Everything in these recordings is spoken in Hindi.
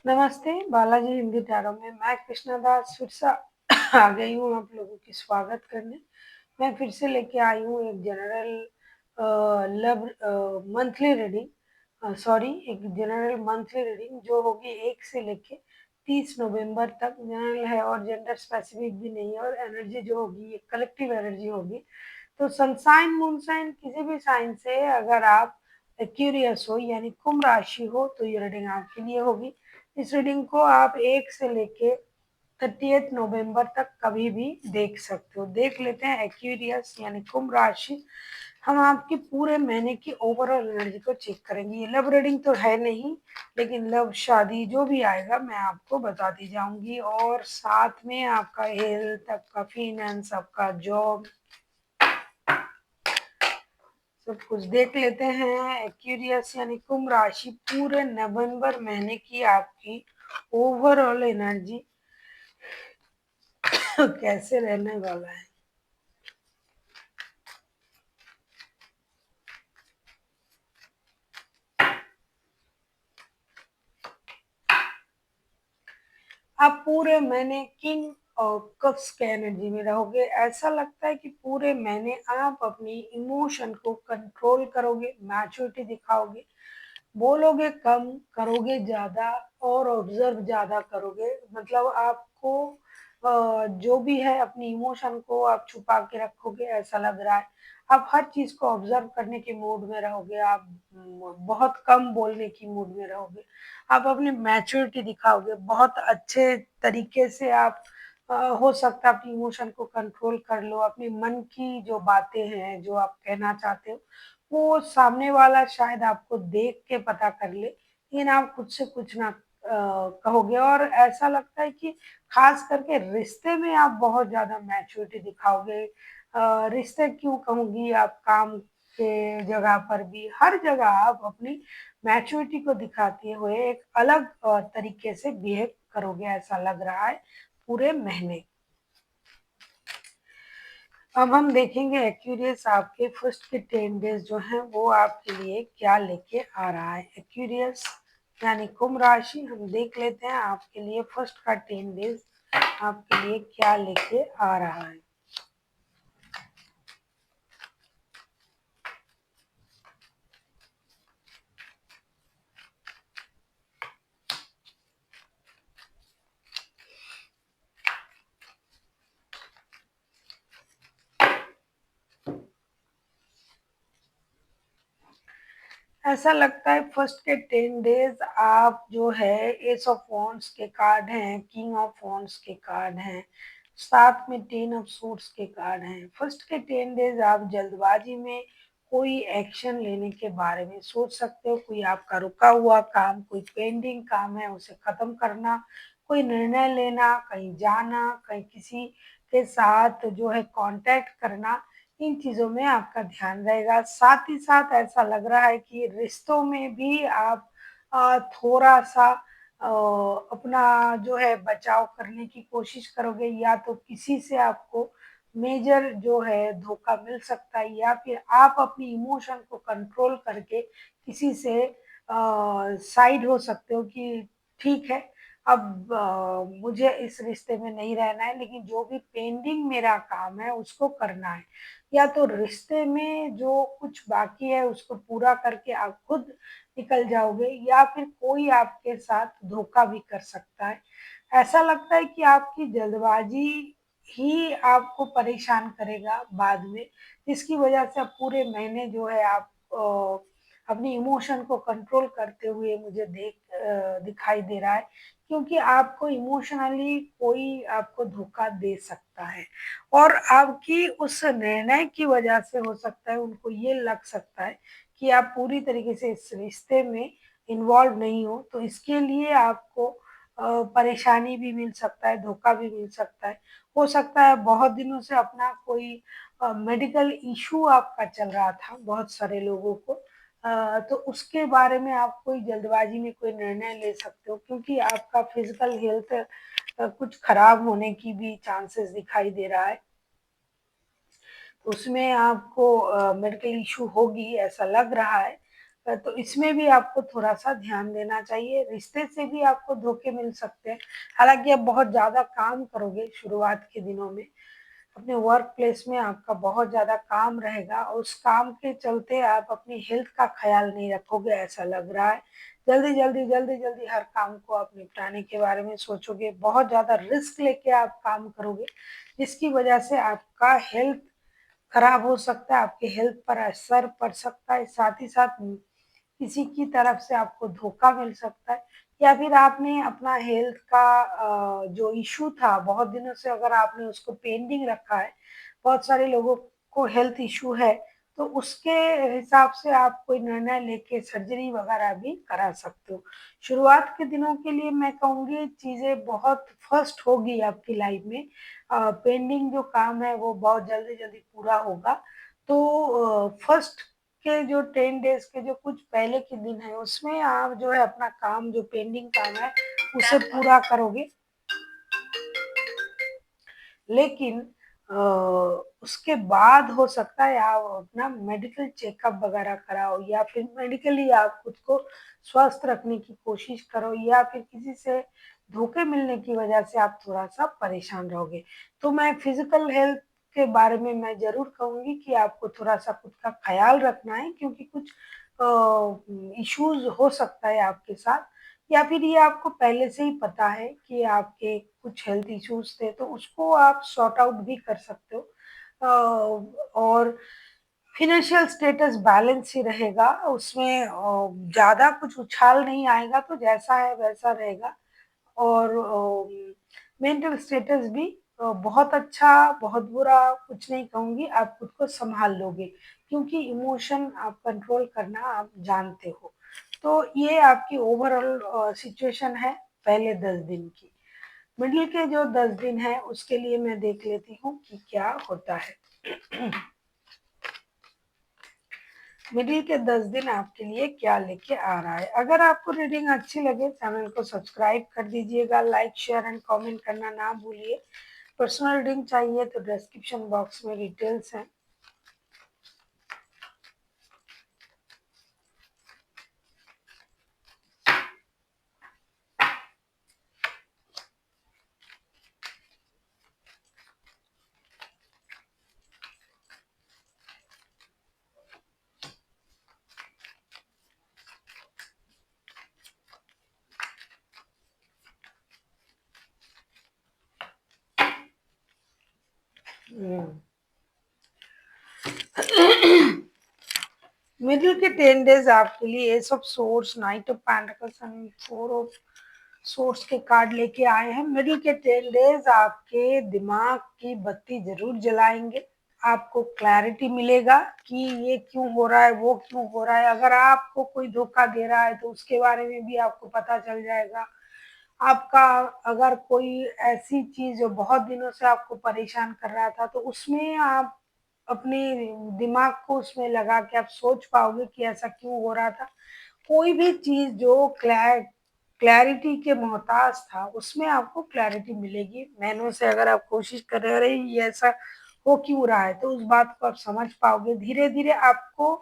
नमस्ते, बालाजी हिंदी टैरो में मैं कृष्णा दास फिर से आ गई हूँ आप लोगों की स्वागत करने। मैं फिर से लेके आई हूँ एक general love monthly reading, sorry एक जनरल मंथली रीडिंग जो होगी 1 से लेके 30 नवंबर तक। जनरल है और जेंडर स्पेसिफिक भी नहीं है और एनर्जी जो होगी ये कलेक्टिव एनर्जी होगी। तो सनसाइन मूनसाइन किसी भी साइन से अगर आप क्यूरियस हो यानी कुंभ राशि हो तो ये रीडिंग आपके लिए होगी। इस रीडिंग को आप 1 से लेके 30 नवंबर तक कभी भी देख सकते हो। देख लेते हैं एक्वेरियस यानी कुंभ राशि। हम आपके पूरे महीने की ओवरऑल एनर्जी को चेक करेंगे। ये लव रीडिंग तो है नहीं, लेकिन लव शादी जो भी आएगा मैं आपको बताती जाऊंगी और साथ में आपका हेल्थ, आपका फाइनेंस, आपका जॉब, सब कुछ देख लेते हैं। एक्वेरियस यानी कुंभ राशि पूरे नवंबर महीने की आपकी ओवरऑल एनर्जी कैसे रहने वाला है। आप पूरे महीने किंग और कप्स के एनर्जी में रहोगे। ऐसा लगता है कि पूरे महीने आप अपनी इमोशन को कंट्रोल करोगे, मैच्योरिटी दिखाओगे, बोलोगे कम, करोगे ज्यादा और ऑब्जर्व ज्यादा करोगे। मतलब आपको जो भी है अपनी इमोशन को आप छुपा के रखोगे ऐसा लग रहा है। आप हर चीज को ऑब्जर्व करने के मूड में रहोगे। आप बहुत कम बोलने की मूड में रहोगे। आप अपनी मैच्योरिटी दिखाओगे बहुत अच्छे तरीके से। आप हो सकता है अपनी इमोशन को कंट्रोल कर लो। अपने मन की जो बातें हैं जो आप कहना चाहते हो वो सामने वाला शायद आपको देख के पता कर ले, लेकिन आप खुद से कुछ ना कहोगे। और ऐसा लगता है कि खास करके रिश्ते में आप बहुत ज्यादा मैच्योरिटी दिखाओगे। रिश्ते क्यों कहूंगी, आप काम के जगह पर भी हर जगह आप अपनी मैच्योरिटी को दिखाते हुए एक अलग तरीके से बिहेव करोगे ऐसा लग रहा है पूरे महीने। अब हम देखेंगे एक्यूरियस आपके फर्स्ट के 10 डेज जो हैं वो आपके लिए क्या लेके आ रहा है। एक्यूरियस यानी कुंभ राशि, हम देख लेते हैं आपके लिए फर्स्ट का 10 डेज आपके लिए क्या लेके आ रहा है। ऐसा लगता है फर्स्ट के 10 डेज आप जो है एस ऑफ वॉन्ड्स के कार्ड हैं, किंग ऑफ वॉन्ड्स के कार्ड हैं, साथ में 10 ऑफ सूट्स के कार्ड हैं। फर्स्ट के 10 डेज आप जल्दबाजी में कोई एक्शन लेने के बारे में सोच सकते हो। कोई आपका रुका हुआ काम, कोई पेंडिंग काम है उसे खत्म करना, कोई निर्णय लेना, कहीं जाना, कहीं किसी के साथ जो है कांटेक्ट करना, इन चीजों में आपका ध्यान रहेगा। साथ ही साथ ऐसा लग रहा है कि रिश्तों में भी आप थोड़ा सा अपना जो है बचाव करने की कोशिश करोगे। या तो किसी से आपको मेजर जो है धोखा मिल सकता है, या फिर आप अपनी इमोशन को कंट्रोल करके किसी से साइड हो सकते हो कि ठीक है अब मुझे इस रिश्ते में नहीं रहना है, लेकिन जो भी पेंडिंग मेरा काम है उसको करना है। या तो रिश्ते में जो कुछ बाकी है उसको पूरा करके आप खुद निकल जाओगे, या फिर कोई आपके साथ धोखा भी कर सकता है। ऐसा लगता है कि आपकी जल्दबाजी ही आपको परेशान करेगा बाद में, जिसकी वजह से आप पूरे महीने जो है आप अपनी इमोशन को कंट्रोल करते हुए मुझे दिखाई दे रहा है। क्योंकि आपको इमोशनली कोई आपको धोखा दे सकता है और आपकी उस निर्णय की वजह से हो सकता है उनको ये लग सकता है कि आप पूरी तरीके से इस रिश्ते में इन्वॉल्व नहीं हो। तो इसके लिए आपको परेशानी भी मिल सकता है, धोखा भी मिल सकता है। हो सकता है बहुत दिनों से अपना कोई मेडिकल इशू आपका चल रहा था बहुत सारे लोगों को, तो उसके बारे में आप कोई जल्दबाजी में कोई निर्णय ले सकते हो, क्योंकि आपका फिजिकल हेल्थ कुछ खराब होने की भी चांसेस दिखाई दे रहा है। उसमें आपको मेडिकल इशू होगी ऐसा लग रहा है। तो इसमें भी आपको थोड़ा-सा ध्यान देना चाहिए। रिश्ते से भी आपको धोखे मिल सकते हैं। हालाँकि आप बहुत ज़्यादा काम करोगे शुरुआत के दिनों में, अपने वर्क प्लेस में आपका बहुत ज़्यादा काम रहेगा और उस काम के चलते आप अपनी हेल्थ का ख़्याल नहीं रखोगे ऐसा लग रहा है। जल्दी-जल्दी हर काम को आप निपटाने के बारे में सोचोगे, बहुत ज़्यादा रिस्क लेके आप काम करोगे, जिसकी वजह से आपका हेल्थ खराब हो सकता है, आपके हेल्थ पर असर पड़ सकता है, साथ ही साथ किसी की तरफ से आपको धोखा मिल सकता है या फिर आपने अपना हेल्थ का जो इश्यू था बहुत दिनों से अगर आपने उसको पेंडिंग रखा है, बहुत सारे लोगों को हेल्थ इश्यू है, तो उसके हिसाब से आप कोई निर्णय लेके सर्जरी वगैरह भी करा सकते हो। शुरुआत के दिनों के लिए मैं कहूँगी चीज़ें बहुत फ़ास्ट होगी आपकी लाइफ में पेंडिंग जो काम है वो बहुत जल्दी-जल्दी पूरा होगा। तो फर्स्ट के जो 10 डेज़ के जो कुछ पहले के दिन हैं, उसमें आप जो है अपना काम जो पेंडिंग काम है, उसे पूरा करोगे। लेकिन उसके बाद हो सकता है आप अपना मेडिकल चेकअप वगैरह कराओ या फिर मेडिकली आप खुद को स्वस्थ रखने की कोशिश करो या फिर किसी से धोखे मिलने की वजह से आप थोड़ा-सा परेशान रहोगे। तो मैं फिज़िकल हेल्थ के बारे में मैं ज़रूर कहूँगी कि आपको थोड़ा-सा खुद का ख़्याल रखना है क्योंकि कुछ इश्यूज़ हो सकता है आपके साथ या फिर ये आपको पहले से ही पता है कि आपके कुछ हेल्थ इश्यूज़ थे, तो उसको आप सॉर्ट आउट भी कर सकते हो। और फ़ाइनेंशियल स्टेटस बैलेंस ही रहेगा, उसमें ज़्यादा कुछ उछाल नहीं आएगा, तो जैसा है वैसा रहेगा और मेंटल स्टेटस भी बहुत अच्छा, बहुत बुरा कुछ नहीं कहूँगी, आप खुद को सँभाल लोगे क्योंकि इमोशन आप कंट्रोल करना आप जानते हो। तो ये आपकी ओवरऑल सिचुएशन है पहले 10 दिन की। मिडल के जो 10 दिन हैं उसके लिए मैं देख लेती हूँ कि क्या होता है। मिडिल के 10 दिन आपके लिए क्या लेके आ रहा है। अगर आपको रीडिंग अच्छी लगे चैनल को सब्सक्राइब कर दीजिएगा, लाइक, शेयर एंड कमेंट करना ना भूलिए। पर्सनल रीडिंग चाहिए तो डिस्क्रिप्शन बॉक्स में डिटेल्स हैं। हम्म। मिडिल के 10 डेज आपके लिए S of source, night of pentacles and 4 of source के कार्ड लेके आए हैं। मिडिल के 10 डेज आपके दिमाग की बत्ती जरूर जलाएंगे। आपको क्लैरिटी मिलेगा कि ये क्यों हो रहा है, वो क्यों हो रहा है। अगर आपको कोई धोखा दे रहा है तो उसके बारे में भी आपको पता चल जाएगा। आपका अगर कोई ऐसी चीज़ जो बहुत दिनों से आपको परेशान कर रहा था तो उसमें आप अपने दिमाग को उसमें लगा के आप सोच पाओगे कि ऐसा क्यों हो रहा था। कोई भी चीज़ जो क्लैरिटी के मोहताज था उसमें आपको क्लैरिटी मिलेगी। महीनों से अगर आप कोशिश कर रहे हो अरे ये ऐसा हो क्यों रहा है तो उस बात को आप समझ पाओगे। धीरे-धीरे आपको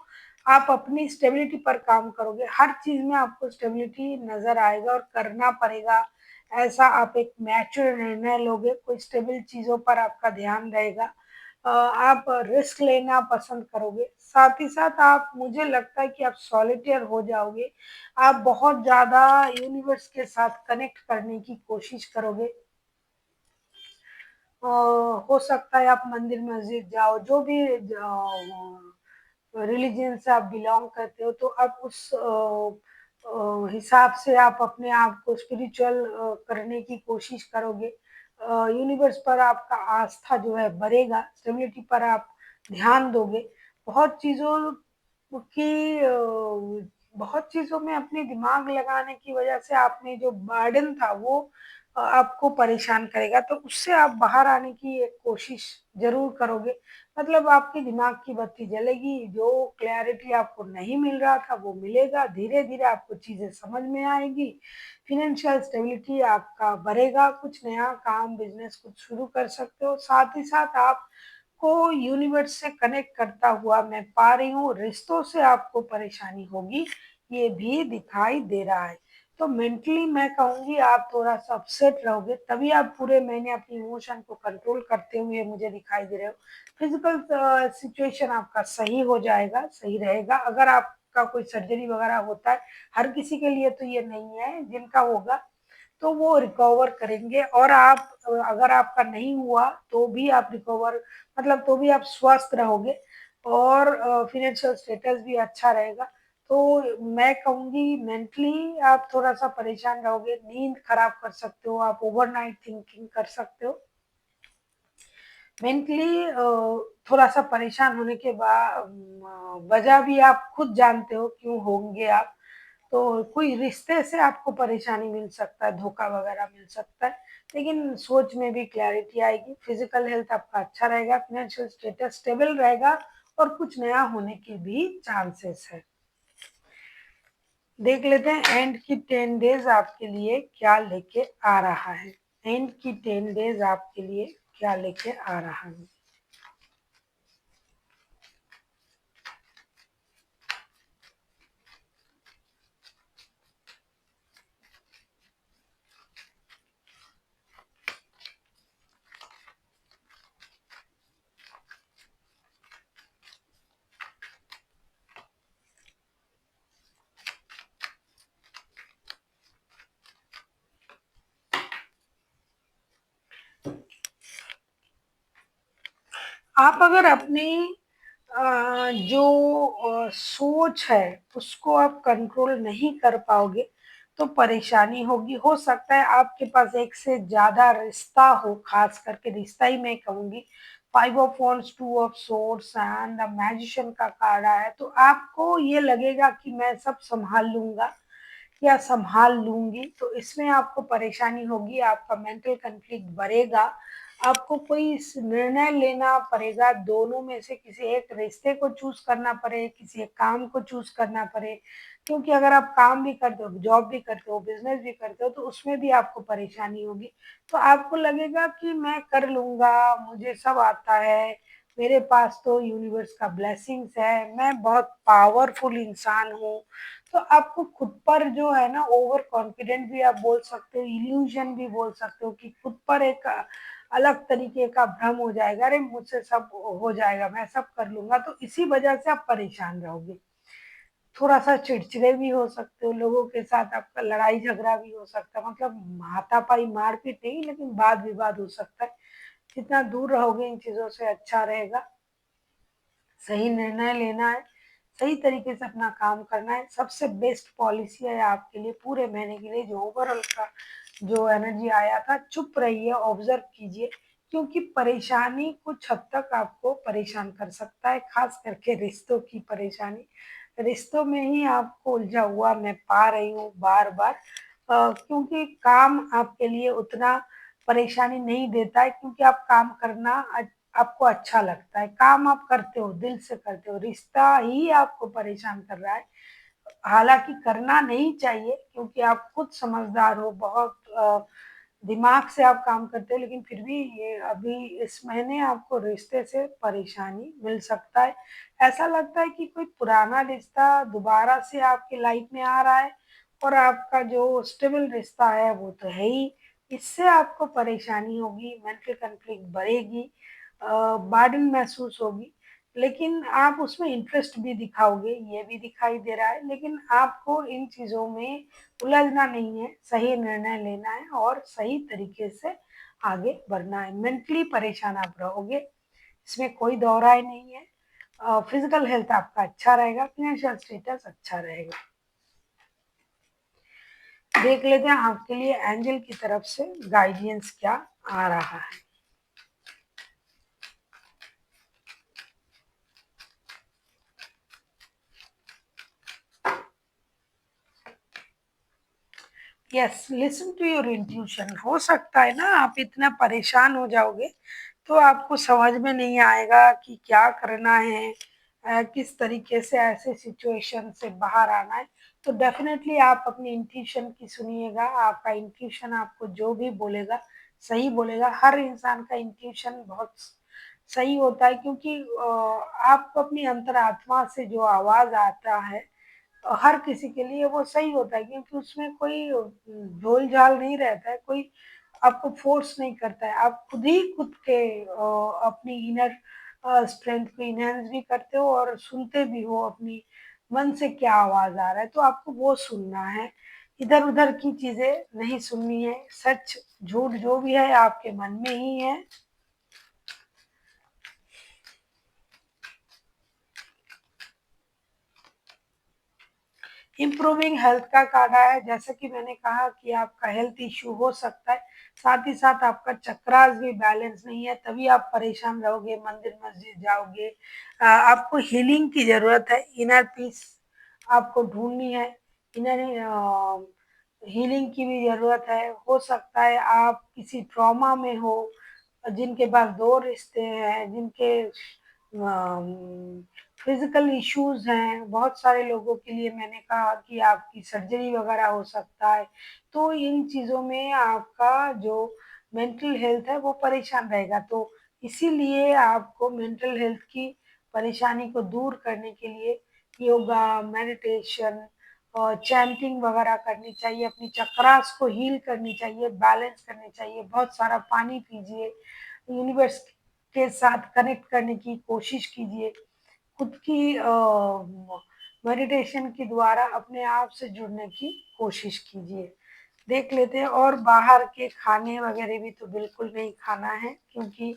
आप अपनी स्टेबिलिटी पर काम करोगे। हर चीज़ में आपको स्टेबिलिटी नज़र आएगा और करना पड़ेगा। ऐसा आप एक मैच्योर निर्णय लोगे, कोई स्टेबल चीज़ों पर आपका ध्यान रहेगा। आप रिस्क लेना पसंद करोगे। साथ ही साथ आप मुझे लगता है कि आप सॉलिटेयर हो जाओगे। आप बहुत ज़्यादा यूनिवर्स के साथ कनेक्ट करने की कोशिश करोगे। हो सकता है आप मंदिर मस्जिद जाओ, जो भी रिलीजन से आप बिलोंग करते हो तो आप उस हिसाब से आप अपने आप को स्पिरिचुअल करने की कोशिश करोगे। यूनिवर्स पर आपका आस्था जो है बढ़ेगा, स्टेबिलिटी पर आप ध्यान दोगे। बहुत चीज़ों की बहुत चीज़ों में अपने दिमाग लगाने की वजह से आपने जो बर्डन था वो आपको परेशान करेगा, तो उससे आप बाहर आने की एक कोशिश ज़रूर करोगे। मतलब आपके दिमाग की बत्ती जलेगी, जो क्लैरिटी आपको नहीं मिल रहा था वो मिलेगा, धीरे-धीरे आपको चीज़ें समझ में आएगी, फ़ाइनेंशियल स्टेबिलिटी आपका बढ़ेगा, कुछ नया काम, बिज़नेस कुछ शुरू कर सकते हो। साथ ही साथ आप को यूनिवर्स से कनेक्ट करता हुआ मैं पा रही हूँ, रिश्तों से आपको परेशानी होगी, ये भी दिखाई दे रहा है। तो मेंटली मैं कहूँगी आप थोड़ा-सा अपसेट रहोगे, तभी आप पूरे महीने अपनी इमोशन को कंट्रोल करते हुए मुझे दिखाई दे रहे हो। फिज़िकल सिचुएशन आपका सही हो जाएगा, सही रहेगा। अगर आपका कोई सर्जरी वगैरह होता है, हर किसी के लिए तो ये नहीं है, जिनका होगा तो वो रिकवर करेंगे और आप अगर आपका नहीं हुआ तो भी आप रिकवर मतलब तो भी आप स्वस्थ रहोगे और फाइनेंशियल स्टेटस भी अच्छा रहेगा। तो मैं कहूँगी मेंटली आप थोड़ा-सा परेशान रहोगे, नींद खराब कर सकते हो, आप ओवरनाइट थिंकिंग कर सकते हो। मेंटली थोड़ा-सा परेशान होने के वजह भी आप खुद जानते हो क्यों होंगे आप। तो कोई रिश्ते से आपको परेशानी मिल सकता है, धोखा वगैरह मिल सकता है, लेकिन सोच में भी क्लैरिटी आएगी, फिज़िकल हेल्थ आपका अच्छा रहेगा, फाइनेंशियल स्टेटस स्टेबल रहेगा और कुछ नया होने के भी चांसेस है। देख लेते हैं एंड की 10 डेज़ आपके लिए क्या लेके आ रहा है। एंड की 10 डेज़ आपके लिए क्या लेके आ रहा है। आप अगर अपनी जो सोच है उसको आप कंट्रोल नहीं कर पाओगे तो परेशानी होगी। हो सकता है आपके पास एक से ज़्यादा रिश्ता हो, ख़ास करके रिश्ता ही मैं कहूँगी। 5 of wands, 2 of swords and the magician का कार्ड आया है, तो आपको ये लगेगा कि मैं सब सँभाल लूँगा या सँभाल लूँगी, तो इसमें आपको परेशानी होगी, आपका मेंटल कॉन्फ्लिक्ट बढ़ेगा, आपको कोई निर्णय लेना पड़ेगा, दोनों में से किसी एक रिश्ते को चूज़ करना पड़े, किसी एक काम को चूज़ करना पड़े, क्योंकि अगर आप काम भी करते हो, जॉब भी करते हो, बिज़नेस भी करते हो, तो उसमें भी आपको परेशानी होगी। तो आपको लगेगा कि मैं कर लूँगा, मुझे सब आता है, मेरे पास तो यूनिवर्स का ब्लेसिंग्स है, मैं बहुत पावरफुल इंसान हूँ। तो आपको खुद पर जो है ना ओवर कॉन्फिडेंट भी आप बोल सकते हो, इल्यूजन भी बोल सकते हो कि खुद पर एक अलग तरीके का भ्रम हो जाएगा, अरे मुझसे सब हो जाएगा, मैं सब कर लूँगा, तो इसी वजह से आप परेशान रहोगे। थोड़ा-सा चिड़चिड़े भी हो सकते हो, लोगों के साथ आपका लड़ाई-झगड़ा भी हो सकता है, मतलब हाथापाई, मारपीट नहीं लेकिन वाद-विवाद हो सकता है। जितना दूर रहोगे इन चीज़ों से अच्छा रहेगा। सही निर्णय लेना है, सही तरीके से अपना काम करना है, सबसे बेस्ट पॉलिसी है आपके लिए पूरे महीने के लिए जो ओवरऑल का जो एनर्जी आया था, चुप रहिए, ऑब्ज़र्व कीजिए क्योंकि परेशानी कुछ हद तक आपको परेशान कर सकता है, ख़ास करके रिश्तों की परेशानी। रिश्तों में ही आपको उलझा हुआ मैं पा रही हूँ बार-बार क्योंकि काम आपके लिए उतना परेशानी नहीं देता है क्योंकि आप काम करना आपको अच्छा लगता है, काम आप करते हो, दिल से करते हो, रिश्ता ही आपको परेशान कर रहा है। हालाँकि करना नहीं चाहिए क्योंकि आप खुद समझदार हो, बहुत दिमाग से आप काम करते हो, लेकिन फिर भी ये अभी इस महीने आपको रिश्ते से परेशानी मिल सकता है। ऐसा लगता है कि कोई पुराना रिश्ता दोबारा से आपकी लाइफ में आ रहा है और आपका जो स्टेबल रिश्ता है वो तो है ही, इससे आपको परेशानी होगी, मेंटल कॉन्फ्लिक्ट बढ़ेगी बर्डन महसूस होगी, लेकिन आप उसमें इंटरेस्ट भी दिखाओगे, ये भी दिखाई दे रहा है, लेकिन आपको इन चीज़ों में उलझना नहीं है, सही निर्णय लेना है और सही तरीके से आगे बढ़ना है। मेंटली परेशान आप रहोगे, इसमें कोई दो राय नहीं है। फिज़िकल हेल्थ आपका अच्छा रहेगा, फाइनेंशियल स्टेटस अच्छा रहेगा। देख लेते हैं आपके लिए एंजल की तरफ से गाइडेंस क्या आ रहा है। Yes, listen to your intuition. हो सकता है ना आप इतना परेशान हो जाओगे तो आपको समझ में नहीं आएगा कि क्या करना है, किस तरीके से ऐसे सिचुएशन से बाहर आना है। तो डेफिनेटली आप अपनी इंट्यूशन की सुनिएगा, आपका इंट्यूशन आपको जो भी बोलेगा सही बोलेगा। हर इंसान का इंट्यूशन बहुत सही होता है, क्योंकि आपको अपनी अंतरात्मा से जो आवाज़ आता है, हर किसी के लिए वो सही होता है, क्योंकि उसमें कोई झोल-झाल नहीं रहता है, कोई आपको फ़ोर्स नहीं करता है। आप खुद ही खुद के अपनी इनर स्ट्रेंथ को एनहांस भी करते हो और सुनते भी हो अपनी मन से क्या आवाज़ आ रहा है, तो आपको वो सुनना है। इधर-उधर की चीज़ें नहीं सुननी है, सच, झूठ जो भी है आपके मन में ही है। इम्प्रूविंग हेल्थ का कार्ड आया है, जैसा कि मैंने कहा कि आपका हेल्थ इश्यू हो सकता है, साथ ही साथ आपका चक्रास भी बैलेंस नहीं है, तभी आप परेशान रहोगे, मंदिर मस्जिद जाओगे। आपको हीलिंग की ज़रूरत है, इनर पीस आपको ढूँढनी है, इनर हीलिंग की भी ज़रूरत है। हो सकता है आप किसी ट्रॉमा में हो, जिनके पास 2 रिश्ते हैं, जिनके फिज़िकल इश्यूज़ हैं, बहुत सारे लोगों के लिए मैंने कहा कि आपकी सर्जरी वग़ैरह हो सकता है। तो इन चीज़ों में आपका जो मेंटल हेल्थ है वो परेशान रहेगा। तो इसीलिए आपको मेंटल हेल्थ की परेशानी को दूर करने के लिए योगा, मेडिटेशन और चैंटिंग वग़ैरह करनी चाहिए, अपनी चक्रास को हील करनी चाहिए, बैलेंस करनी चाहिए, बहुत सारा पानी पीजिए, यूनिवर्स के साथ कनेक्ट करने की कोशिश कीजिए। खुद की मेडिटेशन के द्वारा अपने आप से जुड़ने की कोशिश कीजिए। देख लेते हैं, और बाहर के खाने वगैरह भी तो बिल्कुल नहीं खाना है, क्योंकि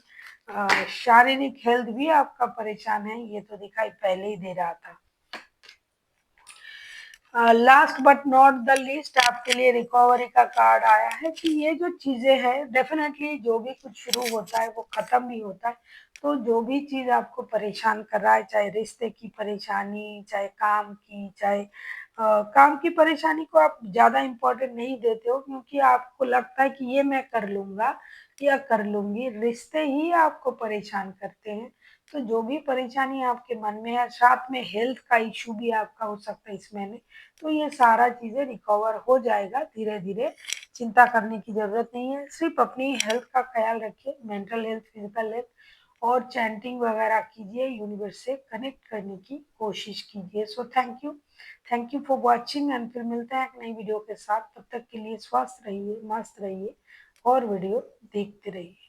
शारीरिक हेल्थ भी आपका परेशान है, ये तो दिखाई पहले ही दे रहा था। Last but not the least आपके लिए रिकवरी का कार्ड आया है कि ये जो चीज़ें हैं, डेफिनेटली जो भी कुछ शुरू होता है वो ख़त्म भी होता है। तो जो भी चीज़ आपको परेशान कर रहा है, चाहे रिश्ते की परेशानी, चाहे काम की, चाहे काम की परेशानी को आप ज़्यादा इम्पोर्टेंट नहीं देते हो, क्योंकि आपको लगता है कि ये मैं कर लूँगा या कर लूँगी, रिश्ते ही आपको परेशान करते हैं। तो जो भी परेशानी आपके मन में है, साथ में हेल्थ का इश्यू भी आपका हो सकता है इस महीने, तो ये सारा चीज़ें रिकवर हो जाएगा धीरे-धीरे, चिंता करने की ज़रूरत नहीं है। सिर्फ़ अपनी हेल्थ का ख़्याल रखिए, मेंटल हेल्थ, फिज़िकल हेल्थ, और चैंटिंग वग़ैरह कीजिए, यूनिवर्स से कनेक्ट करने की कोशिश कीजिए। So thank you for watching, and फिर मिलते हैं एक नई वीडियो के साथ। तब तक के लिए स्वस्थ रहिए, मस्त रहिए और वीडियो देखते रहिए।